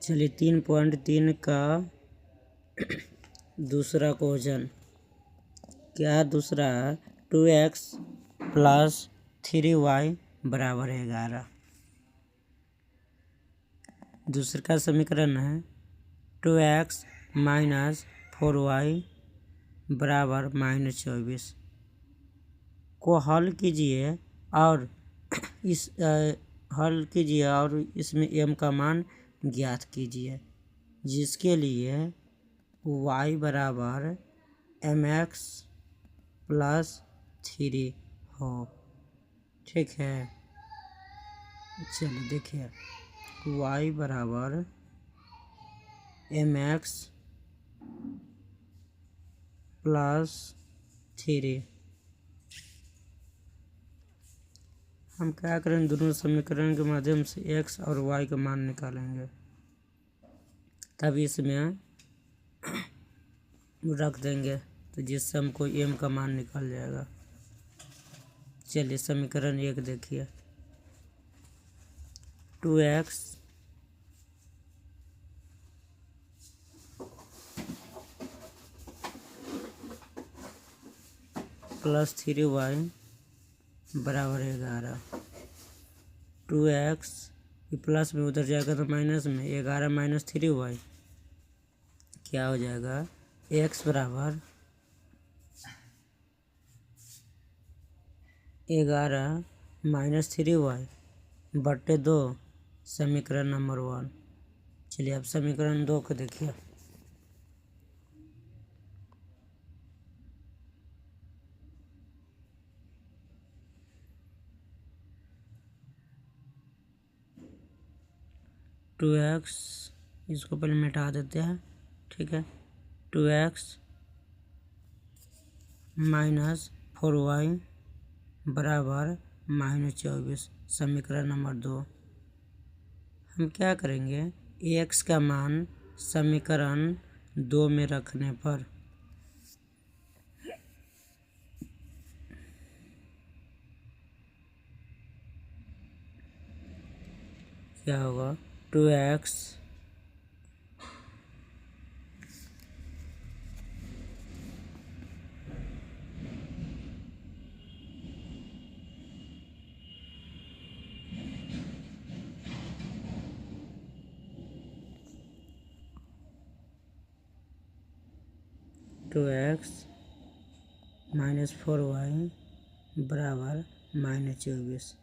चलिए 3.3 का दूसरा क्वेश्चन क्या दूसरा 2x प्लस 3y बराबर 11। दूसरे का समीकरण है 2x माइनस 4y बराबर -24 को हल कीजिए और इसमें m का मान ज्ञात कीजिए, जिसके लिए y बराबर mx प्लस 3 हो। ठीक है, चलिए देखिए y बराबर mx प्लस 3। हम क्या करेंगे, दोनों समीकरण के माध्यम से x और y का मान निकालेंगे, तब इसमें रख देंगे तो जिससे हमको m का मान निकल जाएगा। चलिए समीकरण 1 देखिए 2x प्लस 3y बराबर 11। 2x प्लस में उधर जाएगा तो माइनस में 11 माइनस 3y क्या हो जाएगा, x बराबर 11 माइनस 3y बटे 2 समीकरण नंबर 1। चलिए अब समीकरण 2 को देखिए 2x इसको पहले मिटा देते हैं। ठीक है, 2x माइनस 4y बराबर -24 समीकरण नंबर 2। हम क्या करेंगे, x का मान समीकरण 2 में रखने पर क्या होगा, 2x माइनस 4y बराबर -24।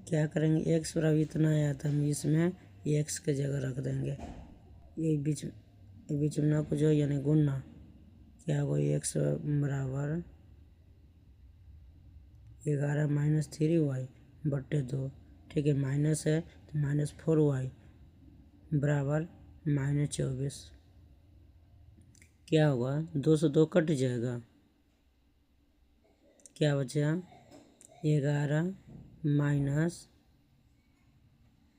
क्या करेंगे, x बराबर इतना आया था, हम इसमें x के जगह रख देंगे, ये बीच में ना कुछ हो यानी गुणना, क्या होगा x बराबर 11 माइनस 3y बट्टे 2। ठीक है, माइनस है तो -4y बराबर -24। क्या होगा, 2 से 2 कट जाएगा, क्या बचा 11 माइनस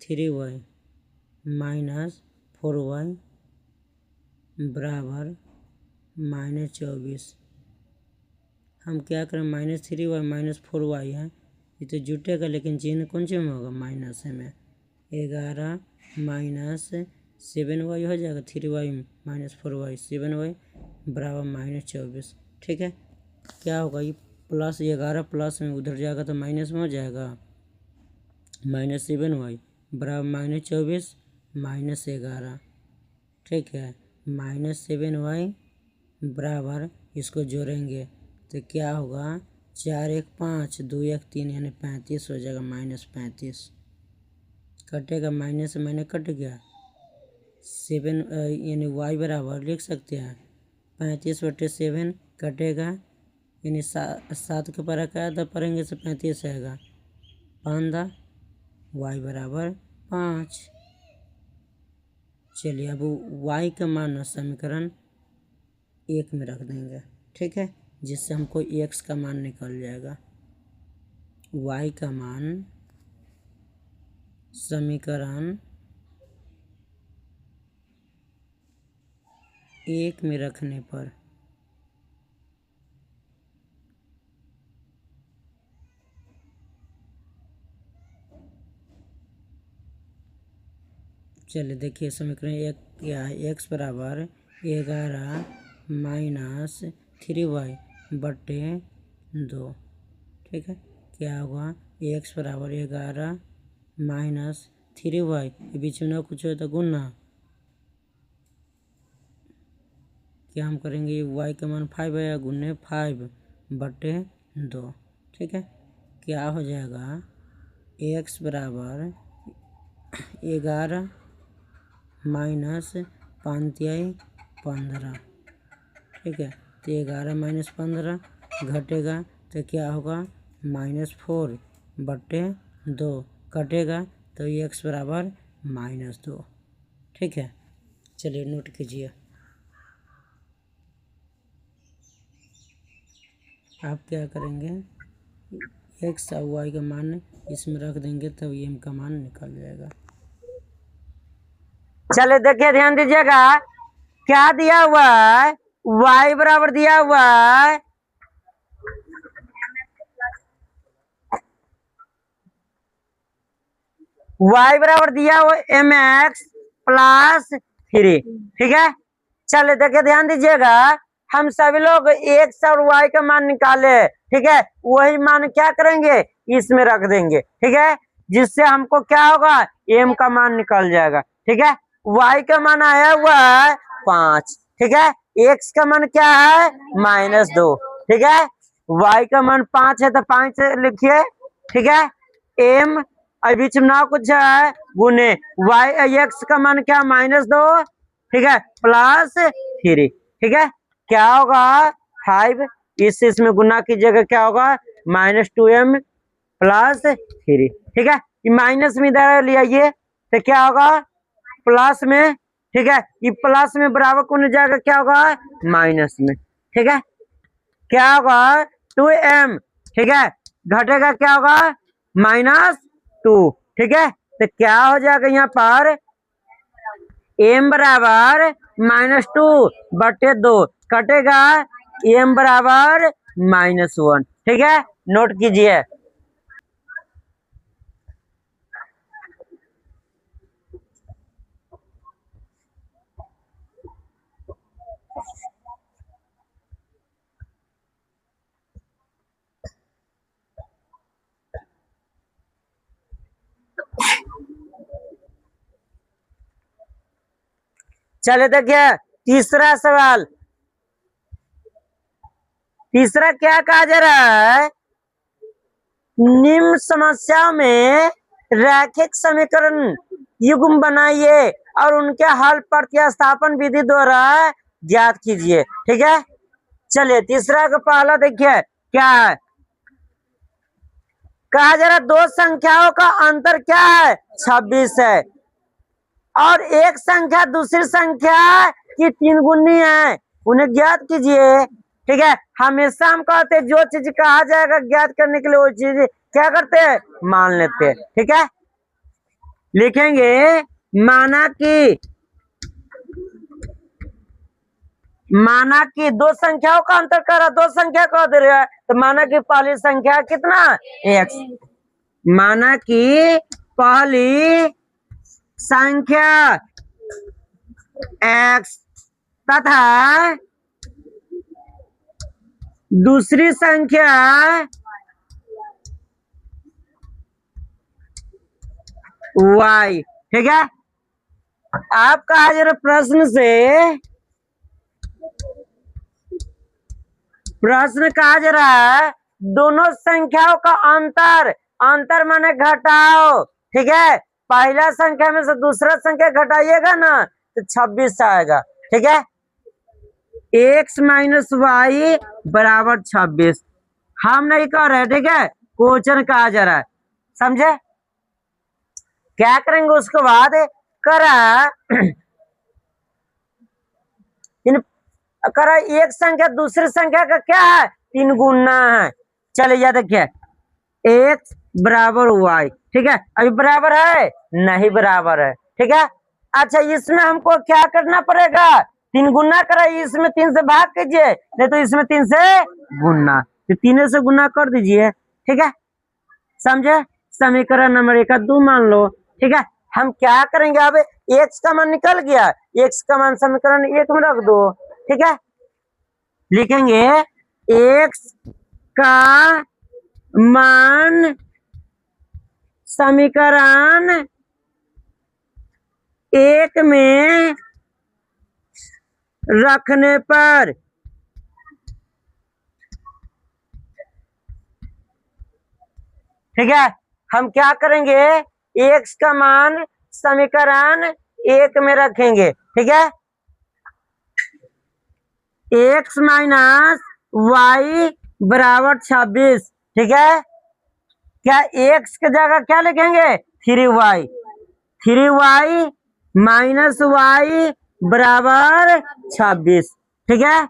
3y माइनस 4y बराबर -24। हम क्या करें, -3y माइनस 4y है, ये तो जुटेगा लेकिन चिन्ह कौन से में होगा, माइनस में। 11 माइनस 7y हो जाएगा, 3y माइनस 4y 7y बराबर -24। ठीक है, क्या होगा, ये प्लस 11 प्लस में उधर जाएगा तो माइनस में हो जाएगा, -7y बराबर -24 -11। ठीक है, -7y बराबर इसको जोड़ेंगे तो क्या होगा, 4 1 5 2 1 3 यानी 35 हो जाएगा, -35 कटेगा, माइनस से माइनस कट गया, 7 यानी y बराबर लिख सकते हैं 35/7 कटेगा, यानी 7 के पर क्या था पढ़ेंगे तो 35 आएगा, 5 y बराबर 5। चलिए अब y का मान समीकरण 1 में रख देंगे। ठीक है, जिससे हमको x का मान निकल जाएगा। y का मान समीकरण 1 में रखने पर चलिए देखिए समीकरण एक क्या है, एक्स बराबर 11 माइनस 3y बटे 2। ठीक है, क्या होगा, एक्स बराबर 11 माइनस 3y, बीच में ना कुछ हो तो गुना, क्या हम करेंगे, y का मान 5 है या गुने 5 बटे 2। ठीक है, क्या हो जाएगा, x बराबर 11 माइनस 5×15। ठीक है, तो 11 माइनस 15 घटेगा तो क्या होगा, -4 बटे 2 कटेगा तो x बराबर -2। ठीक है, चलिए नोट कीजिए। आप क्या करेंगे, x और y का मान इसमें रख देंगे तब m का मान निकल जाएगा। चले देखिए, ध्यान दीजिएगा, क्या दिया हुआ है, y बराबर दिया हुआ है y बराबर दिया हुआ mx प्लस 3। ठीक है, चले देखिए, ध्यान दीजिएगा, हम सभी लोग x और y का मान निकाले। ठीक है, वही मान क्या करेंगे, इसमें रख देंगे। ठीक है, जिससे हमको क्या होगा, m का मान निकल जाएगा। ठीक है, y का मान आया हुआ है 5। ठीक है, x का मान क्या है, -2। ठीक है, y का मान 5 है तो 5 लिखिए। ठीक है, m बीच में ना कुछ है, गुने x का मान क्या, -2। ठीक है, प्लस 3। ठीक है, क्या होगा, 5, इसमें गुना कीजिएगा, क्या होगा, -2m प्लस 3। ठीक है, ये माइनस में इधर ले आइए तो क्या होगा, प्लस में। ठीक है, ये प्लस में बराबर कौन जाएगा, क्या होगा, माइनस में। ठीक है, क्या होगा, 2m। ठीक है, घटेगा क्या होगा, -2। ठीक है, तो क्या हो जाएगा, यहाँ पर m बराबर -2 बटे 2 कटेगा, m बराबर -1। ठीक है, नोट कीजिए। चले देखिए, तीसरा सवाल। तीसरा क्या कहा जा रहा है, निम्न समस्याओं में रैखिक समीकरण युग्म बनाइए और उनके हल प्रतिस्थापन विधि द्वारा ज्ञात कीजिए। ठीक है, चलिए तीसरा का पहला देखिए, क्या है, कहा जा रहा, दो संख्याओं का अंतर क्या है, 26 है, और एक संख्या दूसरी संख्या की 3 गुनी है, उन्हें ज्ञात कीजिए। ठीक है, हमेशा हम कहते हैं जो चीज कहा जाएगा ज्ञात करने के लिए वो चीज क्या करते हैं, मान लेते हैं। ठीक है, लिखेंगे, माना कि दो संख्याओं का अंतर कर रहा, दो संख्या कह दे रहा है, तो माना कि पहली संख्या कितना, x। माना कि पहली संख्या x तथा दूसरी संख्या y। ठीक है, आप कहा जा रहा, प्रश्न कहा जा रहा है, दोनों संख्याओं का अंतर, अंतर माने घटाओ। ठीक है, पहला संख्या में से दूसरा संख्या घटाइएगा ना तो 26 आएगा। ठीक है, x माइनस वाई बराबर 26 हम नहीं कह रहे। ठीक है, क्वेश्चन कहा जा रहा है, समझे। क्या करेंगे उसके बाद, करा एक संख्या दूसरी संख्या का क्या है, 3 गुना है। चलिए यह देखिए, x बराबर y। ठीक है, अभी बराबर है, नहीं बराबर है। ठीक है, अच्छा इसमें हमको क्या करना पड़ेगा, 3 गुना कराइए, इसमें 3 से भाग कीजिए, नहीं तो इसमें 3 से गुना, तो 3 से गुना कर दीजिए। ठीक है, समझे, समीकरण नंबर 1 का 2 मान लो। ठीक है, हम क्या करेंगे, अब एक्स का मान निकल गया, एक्स का मान समीकरण 1 में रख दो। ठीक है, लिखेंगे एक्स का मान समीकरण 1 में रखने पर ठीक है, हम क्या करेंगे, एक्स का मान समीकरण 1 में रखेंगे। ठीक है, एक्स माइनस वाई बराबर 26। ठीक है, क्या एक्स की जगह क्या लिखेंगे, 3y, 3y माइनस वाई बराबर 26। ठीक है,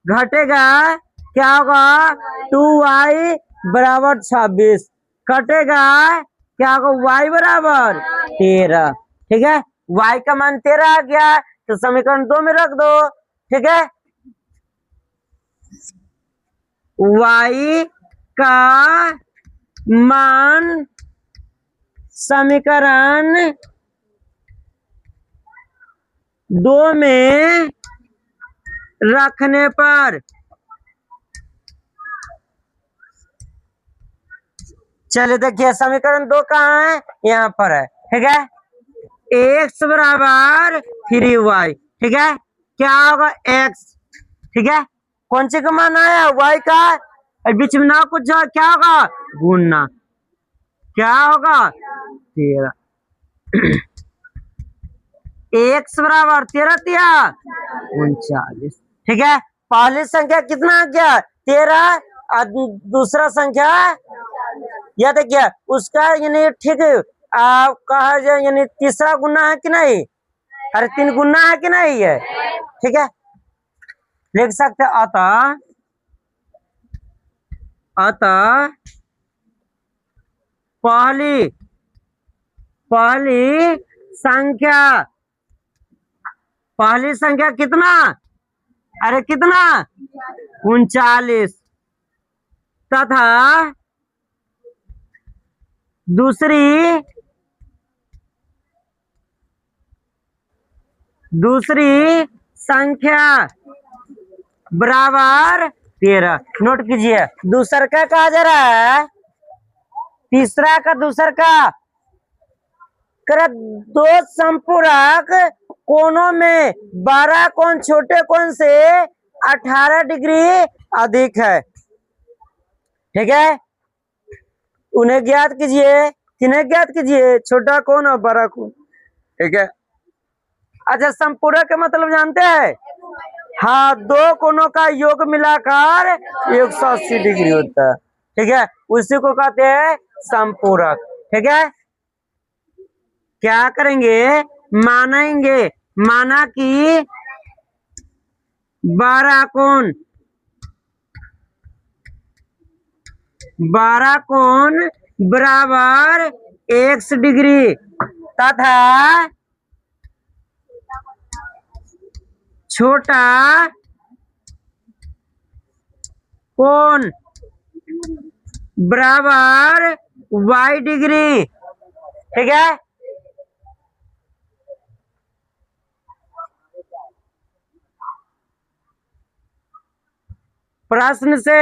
घटेगा क्या होगा, 2y बराबर 26, कटेगा क्या होगा, y बराबर 13। ठीक है, y का मान 13 आ गया, तो समीकरण 2 में रख दो। ठीक है, y का मान समीकरण 2 में रखने पर, चलिए देखिए समीकरण 2 कहाँ है, यहाँ पर है। ठीक है, एक्स बराबर 3y। ठीक है, क्या होगा एक्स, ठीक है, कौन सी का मान आया, y का, और बीच में ना कुछ क्या होगा, गुणना, क्या होगा 13। एक्स बराबर 13 39। ठीक है, पहली संख्या कितना आ गया, 13, और दूसरा संख्या, या देखिए उसका यानी ठीक कहा जाए यानी तीसरा गुना है कि नहीं, अरे 3 गुना है कि नहीं है। ठीक है, लिख सकते अतः अतः पहली संख्या, पहली संख्या कितना, अरे कितना 39, तथा दूसरी संख्या बराबर 13। नोट कीजिए, दूसर का कहा जा रहा है, तीसरा का दूसर का, कर दो संपूरक कोणों में 12 कोण छोटे कोण से 18 डिग्री अधिक है। ठीक है, उन्हें ज्ञात कीजिए, किन्हें ज्ञात कीजिए, छोटा कोण और बड़ा कोण। ठीक है, अच्छा संपूरक का मतलब जानते हैं, हाँ, दो कोणों का योग मिलाकर 180 डिग्री होता है। ठीक है, उसी को कहते हैं संपूरक। ठीक है, क्या करेंगे, मानेंगे, माना कि 12 कोण बराबर x डिग्री तथा छोटा कोण बराबर y डिग्री। ठीक है, प्रश्न से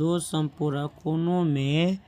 दो संपूरक कोणों में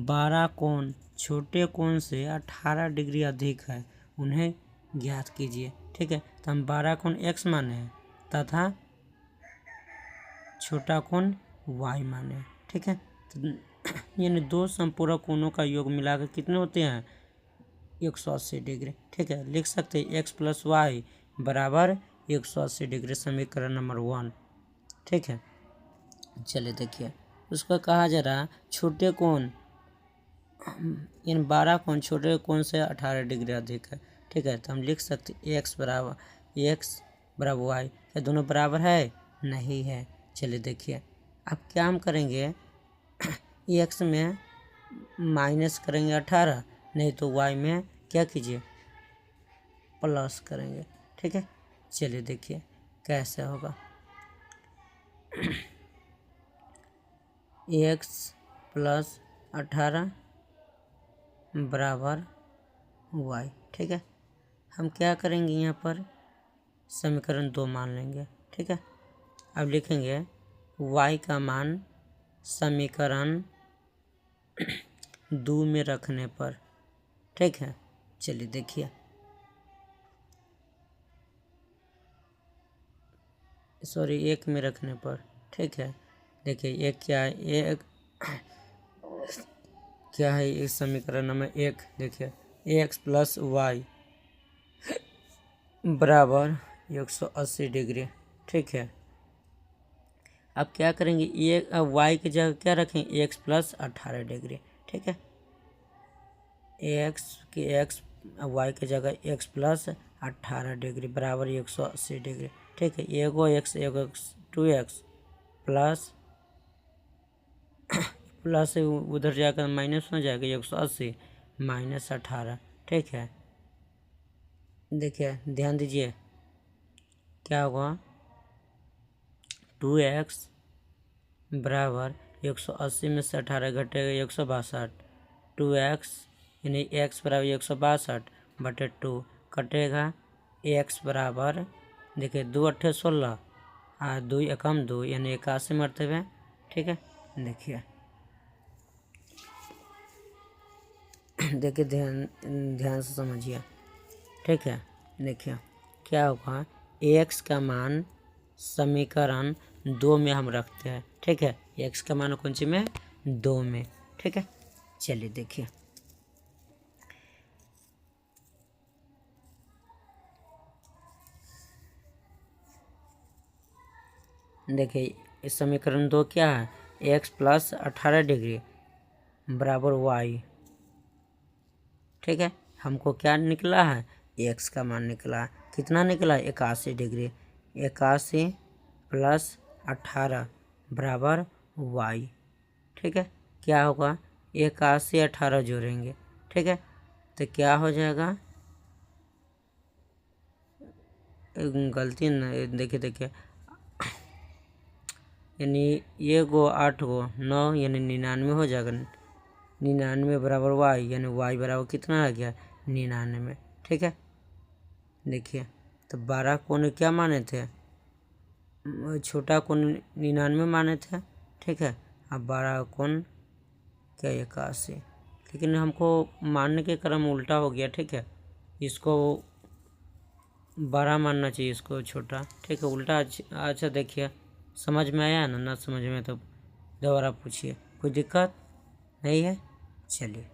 12 कोण छोटे कोण से 18 डिग्री अधिक है, उन्हें ज्ञात कीजिए। ठीक है, तो हम 12 कोण x माने हैं तथा छोटा कोण y माने हैं। ठीक है, तो यानी दो संपूरक कोणों का योग मिलाकर कितने होते हैं, 180 डिग्री। ठीक है, लिख सकते हैं x प्लस वाई बराबर 180 डिग्री, समीकरण नंबर 1। ठीक है, चलिए देखिए उसका कहा जा रहा छोटे कोण, इन 12 कोण छोटे कोण से 18 डिग्री अधिक है। ठीक है, तो हम लिख सकते x बराबर वाई, क्या दोनों बराबर है, नहीं है। चलिए देखिए अब क्या हम करेंगे, x में माइनस करेंगे 18, नहीं तो y में क्या कीजिए, प्लस करेंगे। ठीक है, चलिए देखिए कैसे होगा, एक्स प्लस 18 बराबर वाई। ठीक है, हम क्या करेंगे यहाँ पर समीकरण 2 मान लेंगे। ठीक है, अब लिखेंगे y का मान समीकरण 2 में रखने पर। ठीक है, चलिए देखिए, सॉरी 1 में रखने पर। ठीक है, देखिए एक क्या है, एक क्या है इस समीकरण नंबर 1। देखिए एक्स प्लस वाई बराबर 180 डिग्री। ठीक है, अब क्या करेंगे, ये अब वाई की जगह क्या रखेंगे, एक्स प्लस 18 डिग्री। ठीक है, एक्स वाई की जगह एक्स प्लस 18 डिग्री बराबर 180 डिग्री। ठीक है, एगो एक्स 2x प्लस प्लस उधर जाकर माइनस हो जाएगा 180 माइनस 18। ठीक है, देखिए ध्यान दीजिए क्या होगा, 2x बराबर 180 में से 18 घटेगा 162। 2x यानी x बराबर 162 बटे 2 कटेगा x बराबर, देखिए 2 अट्ठे 16 और 2 एकम 2 यानी 81 मरतबे। ठीक है, देखिए देखिए ध्यान से समझिए। ठीक है, देखिए क्या होगा, एक्स का मान समीकरण 2 में हम रखते हैं। ठीक है, एक्स का मान कौन सी में, 2 में। ठीक है, चलिए देखिए, देखिए इस समीकरण 2 क्या है, एक्स प्लस 18 डिग्री बराबर वाई। ठीक है, हमको क्या निकला है, एक्स का मान निकला, कितना निकला, 81 डिग्री। 81 प्लस 18 बराबर वाई। ठीक है, क्या होगा, 81 18 जोड़ेंगे। ठीक है, तो क्या हो जाएगा, गलती न, देखिए यानी ये गो 8 गो 9 यानी 99 हो जाएगा। 99 बराबर वाई यानी वाई बराबर कितना आ गया, 99। ठीक है, देखिए तो 12 कोण क्या माने थे, छोटा कोण 99 माने थे। ठीक है, अब 12 कोण क्या 81, लेकिन हमको मानने के क्रम उल्टा हो गया। ठीक है, इसको 12 मानना चाहिए, इसको छोटा। ठीक है, उल्टा। अच्छा देखिए समझ में आया ना समझ में तो दोबारा पूछिए, कोई दिक्कत नहीं है। चलिए।